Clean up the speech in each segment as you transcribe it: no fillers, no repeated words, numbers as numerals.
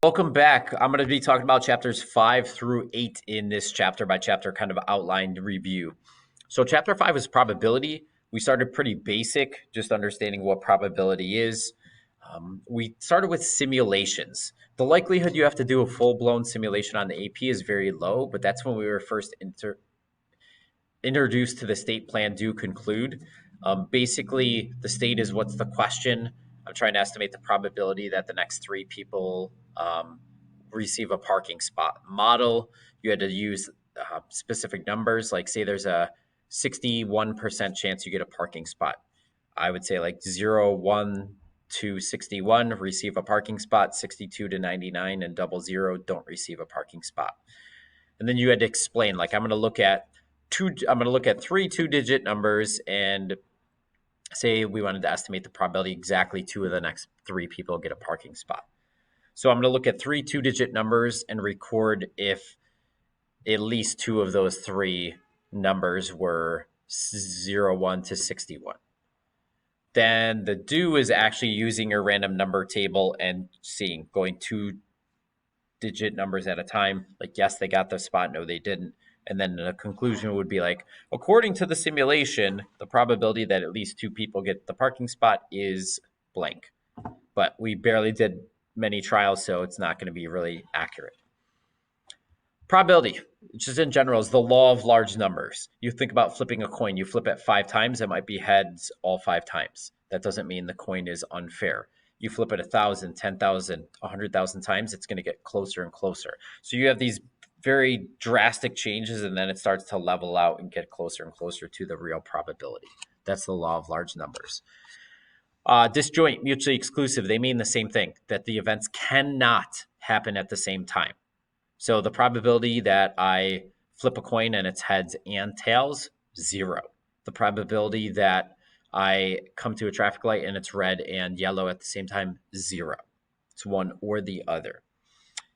Welcome back. I'm going to be talking about chapters 5 through 8 in this chapter by chapter kind of outlined review. So, chapter 5 is probability. We started pretty basic, just understanding what probability is. We started with simulations. The likelihood you have to do a full blown simulation on the AP is very low, but that's when we were first introduced to the state plan do conclude. Basically, the state is what's the question. I'm trying to estimate the probability that the next three people receive a parking spot. Model, you had to use specific numbers, like say there's a 61% chance you get a parking spot. I would say like 0, 1 to 61 receive a parking spot, 62 to 99, and 00 don't receive a parking spot. And then you had to explain, like I'm going to look at three two-digit numbers and say we wanted to estimate the probability exactly two of the next three people get a parking spot. So I'm going to look at three two-digit numbers and record if at least two of those three numbers were 0, 1 to 61. Then the do is actually using your random number table and going two-digit numbers at a time. Like, yes, they got the spot. No, they didn't. And then the conclusion would be like, according to the simulation, the probability that at least two people get the parking spot is blank. But we barely did many trials, so it's not going to be really accurate. Probability, just in general, is the law of large numbers. You think about flipping a coin. You flip it 5 times, it might be heads all 5 times. That doesn't mean the coin is unfair. You flip it 1,000, 10,000, 100,000 times, it's going to get closer and closer. So you have these very drastic changes, and then it starts to level out and get closer and closer to the real probability. That's the law of large numbers. Disjoint, mutually exclusive, they mean the same thing, that the events cannot happen at the same time. So the probability that I flip a coin and it's heads and tails, 0. The probability that I come to a traffic light and it's red and yellow at the same time, 0. It's one or the other.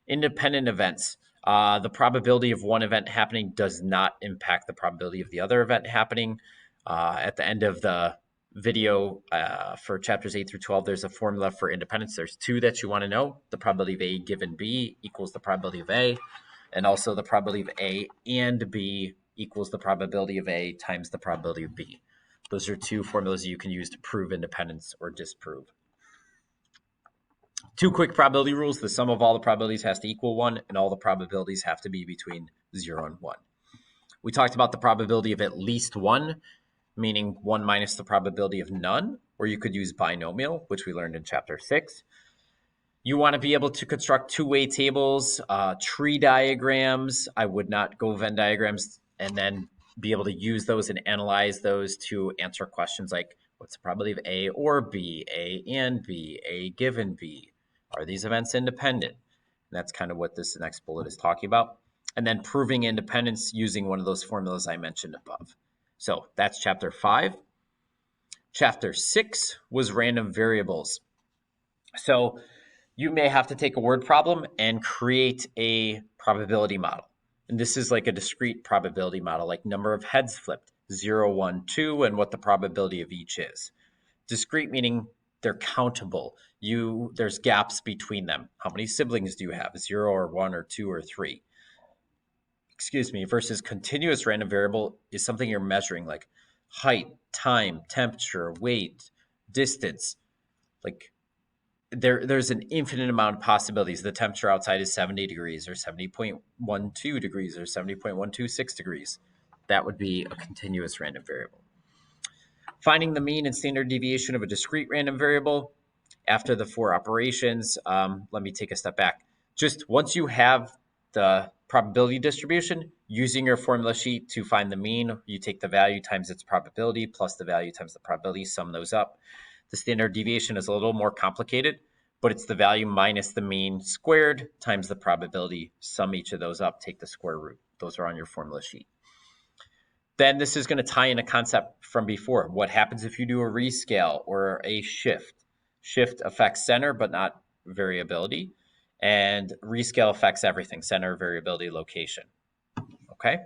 Independent events. The probability of one event happening does not impact the probability of the other event happening. At the end of the video for chapters 8 through 12, there's a formula for independence. There's two that you want to know. The probability of A given B equals the probability of A, and also the probability of A and B equals the probability of A times the probability of B. Those are two formulas you can use to prove independence or disprove. Two quick probability rules. The sum of all the probabilities has to equal 1, and all the probabilities have to be between 0 and 1. We talked about the probability of at least 1, meaning 1 minus the probability of none, or you could use binomial, which we learned in chapter 6. You want to be able to construct two-way tables, tree diagrams. I would not go Venn diagrams, and then be able to use those and analyze those to answer questions like, what's the probability of A or B, A and B, A given B? Are these events independent? And that's kind of what this next bullet is talking about. And then proving independence using one of those formulas I mentioned above. So that's chapter 5. Chapter 6 was random variables. So you may have to take a word problem and create a probability model. And this is like a discrete probability model, like number of heads flipped, 0, 1, 2, and what the probability of each is. Discrete meaning they're countable. There's gaps between them. How many siblings do you have? 0 or 1 or 2 or 3? Versus continuous random variable is something you're measuring, like height, time, temperature, weight, distance. Like there's an infinite amount of possibilities. The temperature outside is 70 degrees or 70.12 degrees or 70.126 degrees. That would be a continuous random variable. Finding the mean and standard deviation of a discrete random variable after the 4 operations. Let me take a step back. Just once you have the probability distribution, using your formula sheet to find the mean, you take the value times its probability plus the value times the probability, sum those up. The standard deviation is a little more complicated, but it's the value minus the mean squared times the probability, sum each of those up, take the square root. Those are on your formula sheet. Then this is going to tie in a concept from before. What happens if you do a rescale or a shift? Shift affects center, but not variability. And rescale affects everything, center, variability, location. Okay?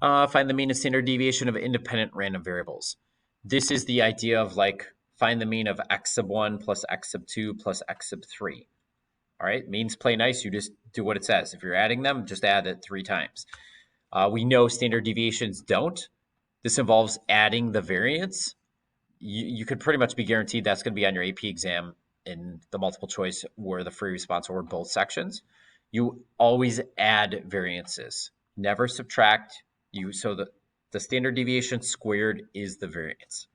Find the mean and standard deviation of independent random variables. This is the idea of like, find the mean of x sub 1 plus x sub 2 plus x sub 3. All right, means play nice. You just do what it says. If you're adding them, just add it 3 times. We know standard deviations don't. This involves adding the variance. You could pretty much be guaranteed that's going to be on your AP exam in the multiple choice or the free response or both sections. You always add variances, never subtract. So the standard deviation squared is the variance.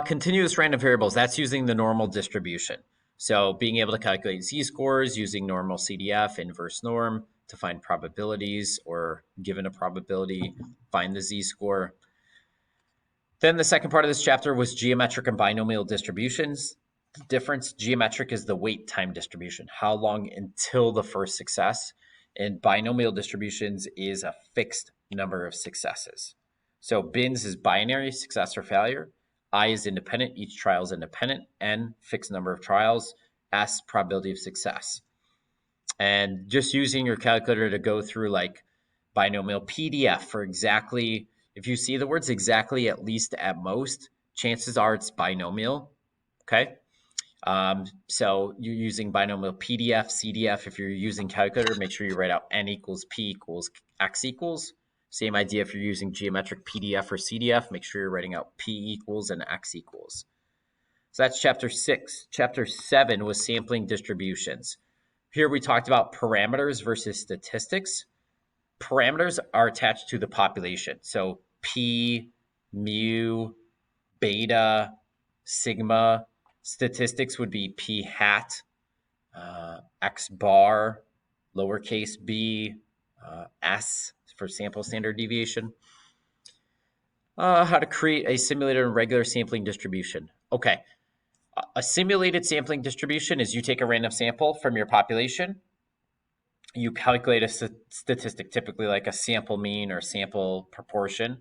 Continuous random variables, that's using the normal distribution. So being able to calculate z-scores using normal CDF, inverse norm, to find probabilities, or given a probability, find the z-score. Then the second part of this chapter was geometric and binomial distributions. The difference, geometric is the wait time distribution, how long until the first success, and binomial distributions is a fixed number of successes. So BINS is binary, success or failure. I is independent, each trial is independent. N, fixed number of trials. S, probability of success. And just using your calculator to go through like binomial PDF for exactly, if you see the words exactly, at least, at most, chances are it's binomial, okay? So you're using binomial PDF, CDF. If you're using calculator, make sure you write out N equals P equals X equals. Same idea if you're using geometric PDF or CDF, make sure you're writing out P equals and X equals. So that's chapter 6. Chapter 7 was sampling distributions. Here we talked about parameters versus statistics. Parameters are attached to the population. So P, mu, beta, sigma. Statistics would be P hat, X bar, lowercase b, S for sample standard deviation. How to create a simulated and regular sampling distribution. Okay. A simulated sampling distribution is you take a random sample from your population, you calculate a statistic, typically like a sample mean or sample proportion,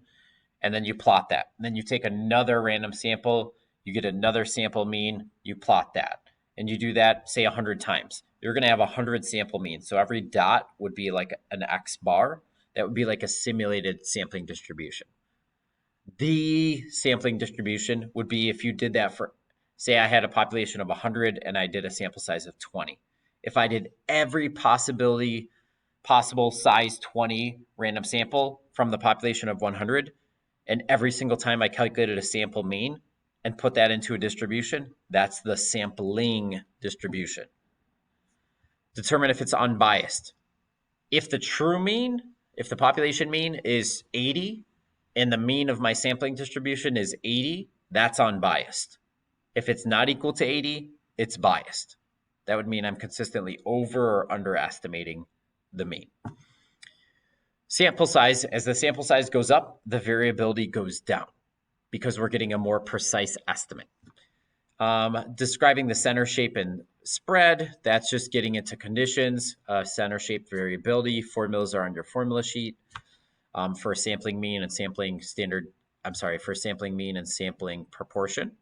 and then you plot that. And then you take another random sample, you get another sample mean, you plot that. And you do that, say, 100 times. You're going to have 100 sample means. So every dot would be like an X bar. That would be like a simulated sampling distribution. The sampling distribution would be if you did that for, say I had a population of 100 and I did a sample size of 20. If I did every possible size 20 random sample from the population of 100, and every single time I calculated a sample mean and put that into a distribution, that's the sampling distribution. Determine if it's unbiased. If the true mean, if the population mean is 80 and the mean of my sampling distribution is 80, that's unbiased. If it's not equal to 80, it's biased. That would mean I'm consistently over or underestimating the mean. Sample size, as the sample size goes up, the variability goes down because we're getting a more precise estimate. Describing the center shape and spread, that's just getting into conditions. Center shape variability, formulas are on your formula sheet. For sampling mean and sampling for sampling mean and sampling proportion.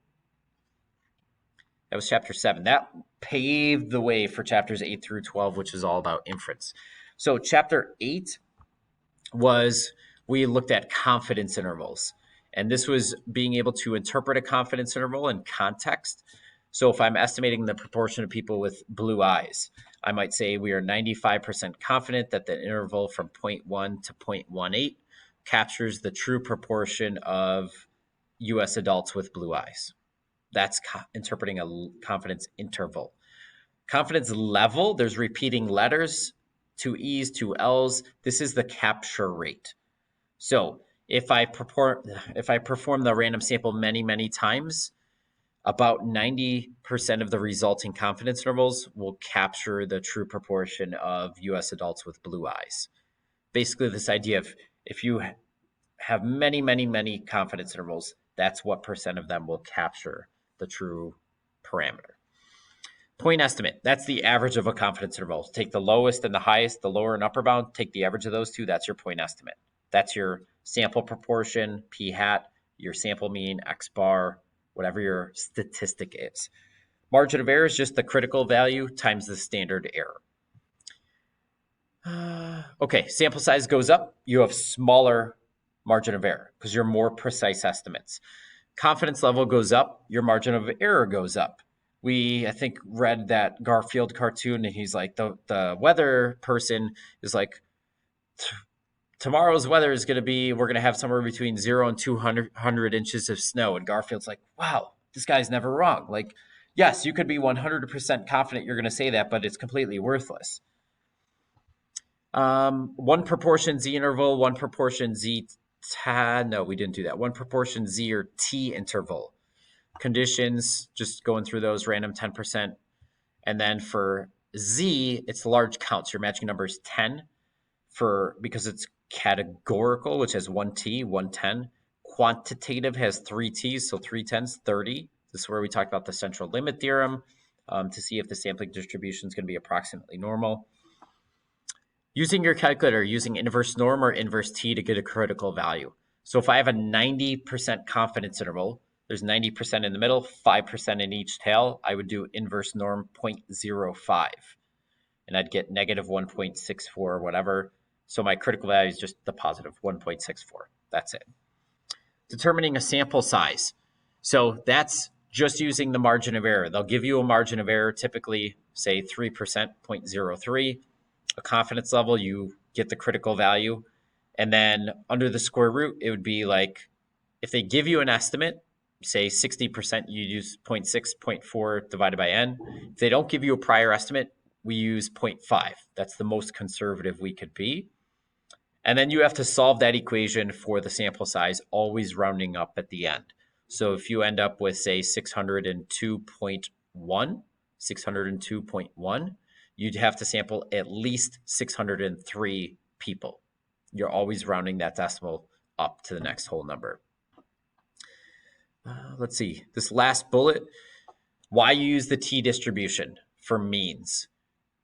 That was chapter 7. That paved the way for chapters 8 through 12, which is all about inference. So chapter 8 was, we looked at confidence intervals. And this was being able to interpret a confidence interval in context. So if I'm estimating the proportion of people with blue eyes, I might say we are 95% confident that the interval from 0.1 to 0.18 captures the true proportion of US adults with blue eyes. That's interpreting a confidence interval. Confidence level, there's repeating letters, 2 E's, 2 L's. This is the capture rate. So if I perform the random sample many, many times, about 90% of the resulting confidence intervals will capture the true proportion of US adults with blue eyes. Basically, this idea of if you have many, many, many confidence intervals, that's what percent of them will capture the true parameter. Point estimate, that's the average of a confidence interval. Take the lowest and the highest, the lower and upper bound, take the average of those two, that's your point estimate. That's your sample proportion, P hat, your sample mean, X bar, whatever your statistic is. Margin of error is just the critical value times the standard error. Okay, sample size goes up, you have smaller margin of error because you're more precise estimates. Confidence level goes up, your margin of error goes up. I think, read that Garfield cartoon, and he's like, the weather person is like, tomorrow's weather is going to be, we're going to have somewhere between 0 and 200 inches of snow. And Garfield's like, wow, this guy's never wrong. Like, yes, you could be 100% confident you're going to say that, but it's completely worthless. One proportion Z interval, one proportion Z, no, we didn't do that. One proportion Z or T interval. Conditions, just going through those, random 10%. And then for Z, it's large counts. Your matching number is 10 because it's categorical, which has 1T, 110. Quantitative has 3 T's, so 3 10s, 30. This is where we talk about the central limit theorem to see if the sampling distribution is going to be approximately normal. Using your calculator, using inverse norm or inverse T to get a critical value. So if I have a 90% confidence interval, there's 90% in the middle, 5% in each tail, I would do inverse norm 0.05. And I'd get negative 1.64 or whatever. So my critical value is just the positive 1.64. That's it. Determining a sample size. So that's just using the margin of error. They'll give you a margin of error, typically say 3%, 0.03. A confidence level, you get the critical value. And then under the square root, it would be like, if they give you an estimate, say 60%, you use 0.6, 0.4 divided by n. If they don't give you a prior estimate, we use 0.5. That's the most conservative we could be. And then you have to solve that equation for the sample size, always rounding up at the end. So if you end up with, say, 602.1, you'd have to sample at least 603 people. You're always rounding that decimal up to the next whole number. Let's see, this last bullet, why you use the t-distribution for means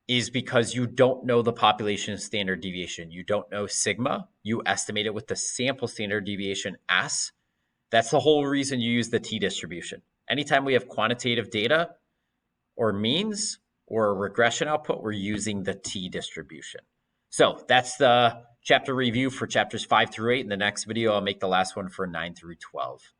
is because you don't know the population standard deviation. You don't know sigma. You estimate it with the sample standard deviation S. That's the whole reason you use the t-distribution. Anytime we have quantitative data or means or a regression output, we're using the t-distribution. So that's the chapter review for chapters 5 through 8. In the next video, I'll make the last one for 9 through 12.